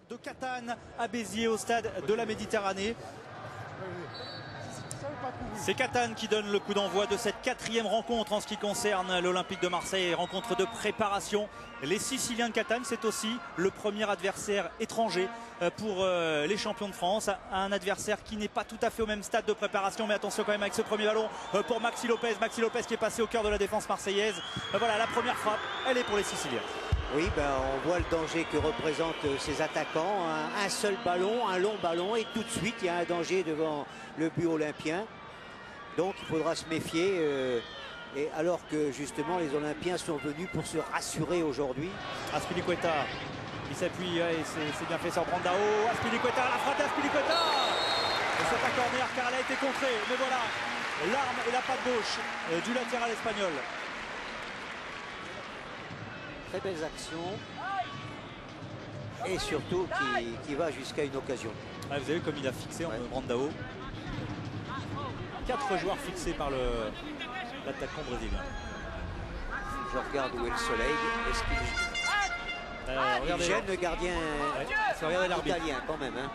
De Catane à Béziers au stade de la Méditerranée. C'est Catane qui donne le coup d'envoi de cette 4e rencontre en ce qui concerne l'Olympique de Marseille. Rencontre de préparation. Les Siciliens de Catane, c'est aussi le premier adversaire étranger pour les champions de France. Un adversaire qui n'est pas tout à fait au même stade de préparation. Mais attention quand même avec ce premier ballon pour Maxi Lopez. Maxi Lopez qui est passé au cœur de la défense marseillaise. Voilà, la première frappe, elle est pour les Siciliens. Oui, on voit le danger que représentent ces attaquants. Un seul ballon, un long ballon, et tout de suite, il y a un danger devant le but olympien. Donc, il faudra se méfier. Et alors que, justement, les Olympiens sont venus pour se rassurer aujourd'hui. Azpilicueta, il s'appuie, c'est bien fait sur Brandao. Azpilicueta, la frappe d'Azpilicueta. C'est un corner car elle a été contrée. Mais voilà, l'arme et la patte gauche du latéral espagnol. Très belles actions et surtout qui va jusqu'à une occasion. Ah, vous avez vu comme il a fixé en Brandao. 4 joueurs fixés par l'attaquant brésilien. Je regarde où est le soleil. Est-ce qu'il gêne le gardien italien quand même, hein.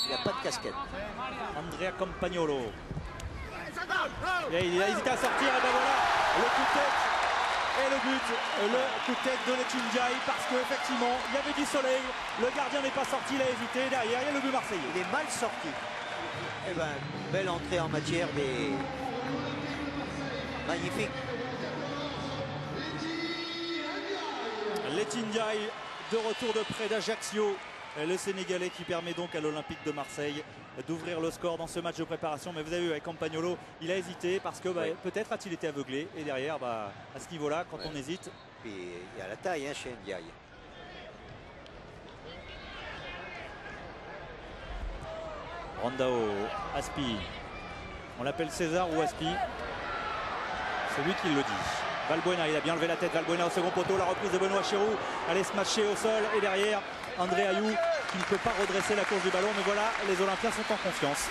Il n'a pas de casquette. Andrea Campagnolo. Et il a hésité à sortir et ben voilà le coup de tête. Et le but, le coup de tête de Letindiaï, parce qu'effectivement, il y avait du soleil, le gardien n'est pas sorti, il a hésité, derrière, il y a le but marseillais. Il est mal sorti. Eh ben, belle entrée en matière des... Magnifique. Letindiaï, de retour de près d'Ajaccio, le Sénégalais qui permet donc à l'Olympique de Marseille d'ouvrir le score dans ce match de préparation. Mais vous avez vu avec Campagnolo, il a hésité parce que peut-être a-t-il été aveuglé. Et derrière, à ce niveau-là, quand on hésite... Puis il y a la taille chez Ndiaye. Brandao, Aspi. On l'appelle César ou Aspi. C'est lui qui le dit. Valbuena, il a bien levé la tête. Valbuena au second poteau. La reprise de Benoît Chirou. Allez se matcher au sol. Et derrière, André Ayou qui ne peut pas redresser la course du ballon. Mais voilà, les Olympiens sont en confiance.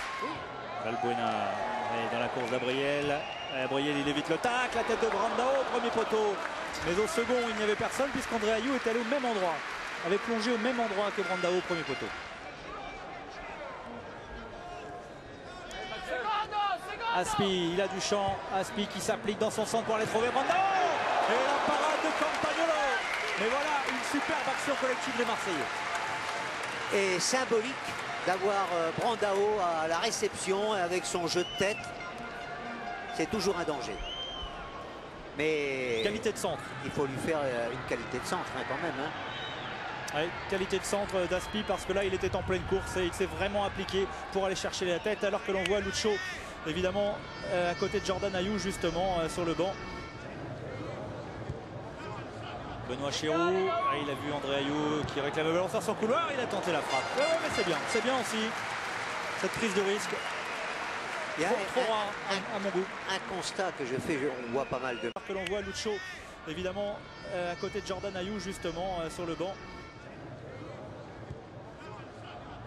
Valbuena est dans la course d'Abriel. Abriel, il évite le tac. La tête de Brandao, premier poteau. Mais au second, il n'y avait personne puisqu'André Ayou est allé au même endroit. Avait plongé au même endroit que Brandao, premier poteau. Aspi, il a du champ. Aspi qui s'applique dans son centre pour aller trouver Brandao. Et la parade de Campagnolo. Mais voilà, une superbe action collective des Marseillais. Et symbolique d'avoir Brandao à la réception avec son jeu de tête. C'est toujours un danger. Mais qualité de centre. Il faut lui faire une qualité de centre quand même. Hein. Ouais, qualité de centre d'Aspi parce que là il était en pleine course et il s'est vraiment appliqué pour aller chercher la tête alors que l'on voit Lucho évidemment à côté de Jordan Ayou justement sur le banc. Benoît Chirou, il a vu André Ayou qui réclame le ballon sur son couloir, il a tenté la frappe. Ouais, mais c'est bien aussi cette prise de risque. Il y a trop rare à mon goût. Un constat que je fais, on voit pas mal de... Que l'on voit Lucho évidemment à côté de Jordan Ayou justement sur le banc.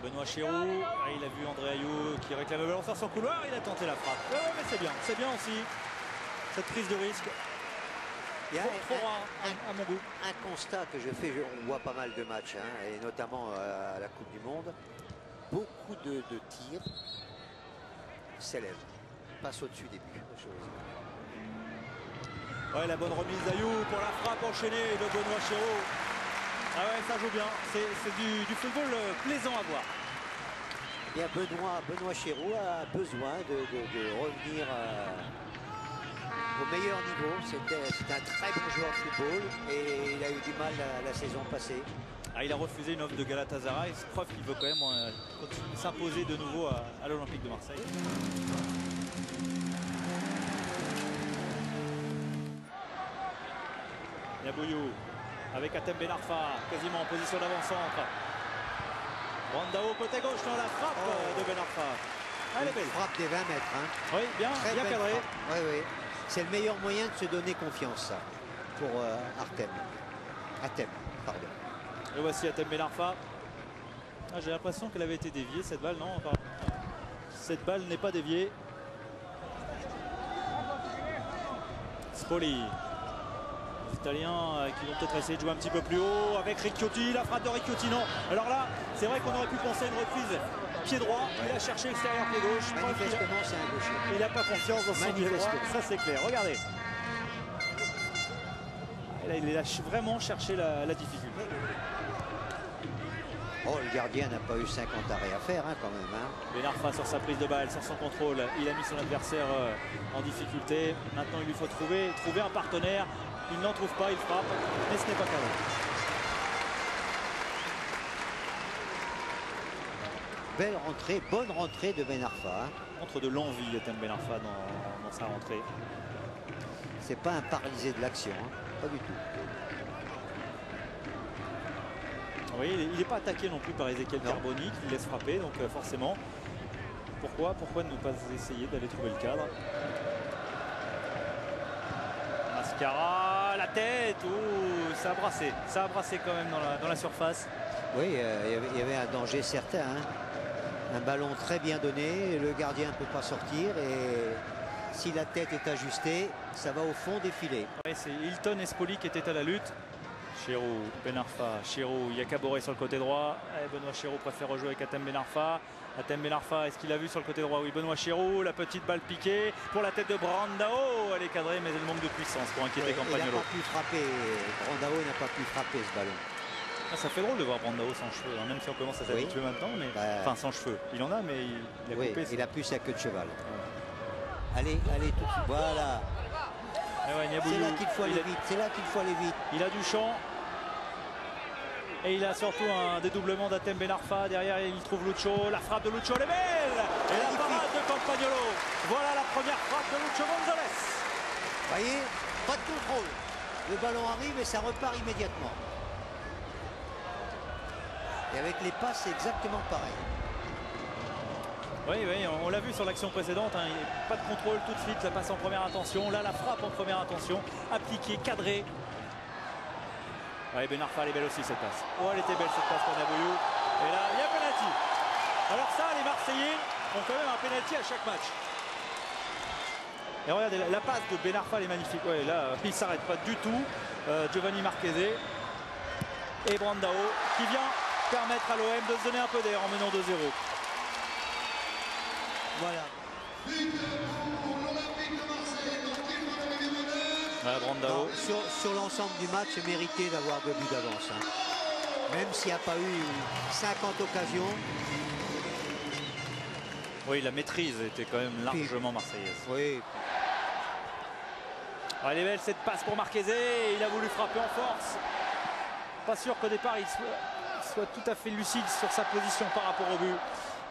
Benoît Chirou, il a vu André Ayou qui réclame le ballon sur son couloir, il a tenté la frappe. Ouais, mais c'est bien aussi cette prise de risque. Il y a trop rare à mon goût. Un constat que je fais, on voit pas mal de matchs, hein, et notamment à la Coupe du Monde. Beaucoup de tirs s'élèvent, passent au-dessus des buts. Ouais, la bonne remise d'Ayou pour la frappe enchaînée de Benoît Chirou. Ah ouais, ça joue bien. C'est du football plaisant à voir. Eh bien, Benoît Chirou a besoin de revenir au meilleur niveau. C'est un très bon joueur de football et il a eu du mal la saison passée. Ah, il a refusé une offre de Galatasaray. C'est preuve qu'il veut quand même s'imposer de nouveau à l'Olympique de Marseille. Yabouyou avec Atem Ben Arfa, quasiment en position d'avant-centre. Brandao côté gauche dans la frappe de Ben Arfa. Elle est belle. Frappe des 20 mètres. Hein. Oui, bien cadré. Oui. C'est le meilleur moyen de se donner confiance, ça, pour Atem, pardon. Et voici Atem Ben Arfa. Ah, j'ai l'impression qu'elle avait été déviée, cette balle, non? Pardon. Cette balle n'est pas déviée. Spoli. Italiens qui vont peut-être essayer de jouer un petit peu plus haut avec Ricciotti, la frappe de Ricciotti, non. Alors là, c'est vrai qu'on aurait pu penser à une reprise pied droit, il a cherché extérieur pied gauche. Manifestement, c'est un gaucher. Il n'a pas confiance dans son pied droit, ça c'est clair. Regardez. Et là, il a vraiment cherché la difficulté. Oh, le gardien n'a pas eu 50 arrêts à faire hein, quand même. Hein. Ben Arfa sur sa prise de balle, sur son contrôle, il a mis son adversaire en difficulté. Maintenant, il lui faut trouver un partenaire. Il n'en trouve pas, il frappe, mais ce n'est pas cadré. Belle rentrée, bonne rentrée de Ben Arfa. Hein. Montre de l'envie, Ethem Ben Arfa, dans sa rentrée. C'est pas un paralysé de l'action, hein. Pas du tout. Oui, il n'est pas attaqué non plus par Ezequiel Carboni qui le laisse frapper, donc forcément, pourquoi ne pas essayer d'aller trouver le cadre? Mascara, la tête, ça a brassé quand même dans la surface. Oui, il y avait un danger certain. Hein. Un ballon très bien donné, le gardien ne peut pas sortir et si la tête est ajustée, ça va au fond des filets. Oui, c'est Hilton Espoli qui était à la lutte. Chirou, Ben Arfa, Chirou, il y a Caboret sur le côté droit. Benoît Chirou préfère rejouer avec Ethem Ben Arfa. Ethem Ben Arfa, est-ce qu'il a vu sur le côté droit? Oui, Benoît Chirou, la petite balle piquée pour la tête de Brandao. Elle est cadrée, mais elle manque de puissance pour inquiéter Campagnolo. Il n'a pas pu frapper, Brandao n'a pas pu frapper ce ballon. Ah, ça fait drôle de voir Brandao sans cheveux, hein, même si on commence à s'habituer maintenant. Mais... Enfin, sans cheveux. Il en a, mais il a coupé. Il a plus sa queue de cheval. Allez, tout de suite. Voilà. C'est là qu'il faut aller vite. C'est là qu'il faut aller vite. Il a du champ. Et il a surtout un dédoublement d'Ethem Ben Arfa. Derrière, il trouve Lucho. La frappe de Lucho, elle est belle. Et la parade de Campagnolo. Voilà la première frappe de Lucho González. Vous voyez, pas de contrôle. Le ballon arrive et ça repart immédiatement. Et avec les passes, c'est exactement pareil. Oui, on l'a vu sur l'action précédente. Hein, pas de contrôle tout de suite. La passe en première intention. Là, la frappe en première intention. Appliquée, cadrée. Ouais, Ben Arfa, elle est belle aussi cette passe. Oh, elle était belle cette passe pour Nabouyou. Et là, il y a penalty. Alors ça, les Marseillais ont quand même un penalty à chaque match. Et regardez, la passe de Ben Arfa, elle est magnifique. Ouais, là, il ne s'arrête pas du tout. Giovanni Marchese et Brandao qui vient permettre à l'OM de se donner un peu d'air en menant 2-0. Voilà. Voilà, Brandao. Sur l'ensemble du match, c'est mérité d'avoir 2 buts d'avance. Hein. Même s'il n'y a pas eu 50 occasions. Oui, la maîtrise était quand même largement marseillaise. Oui. Ah, elle est belle cette passe pour Marchese. Il a voulu frapper en force. Pas sûr qu'au départ il soit tout à fait lucide sur sa position par rapport au but.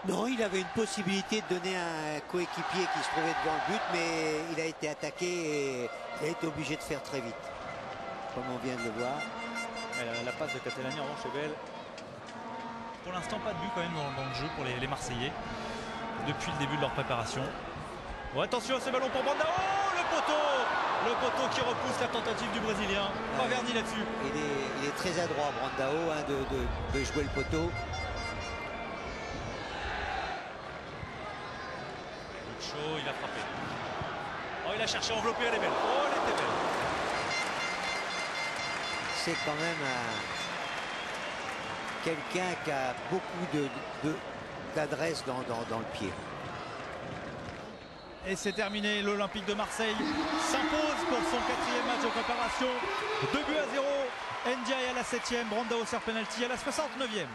Non, il avait une possibilité de donner un coéquipier qui se trouvait devant le but, mais il a été attaqué et il a été obligé de faire très vite, comme on vient de le voir. La passe de Catalani en revanche est belle. Pour l'instant, pas de but quand même dans le jeu pour les Marseillais, depuis le début de leur préparation. Bon, attention à ce ballon pour Brandao, le poteau qui repousse la tentative du Brésilien. Pas Verdi là-dessus. Il est très adroit, Brandao, hein, de jouer le poteau. Il a frappé. Oh, il a cherché à envelopper, elle est belle. Oh, elle était belle. C'est quand même quelqu'un qui a beaucoup d'adresse dans le pied. Et c'est terminé. L'Olympique de Marseille s'impose pour son 4e match de préparation. 2 buts à 0. Ndiaye à la 7e, Brandao sur penalty à la 69e.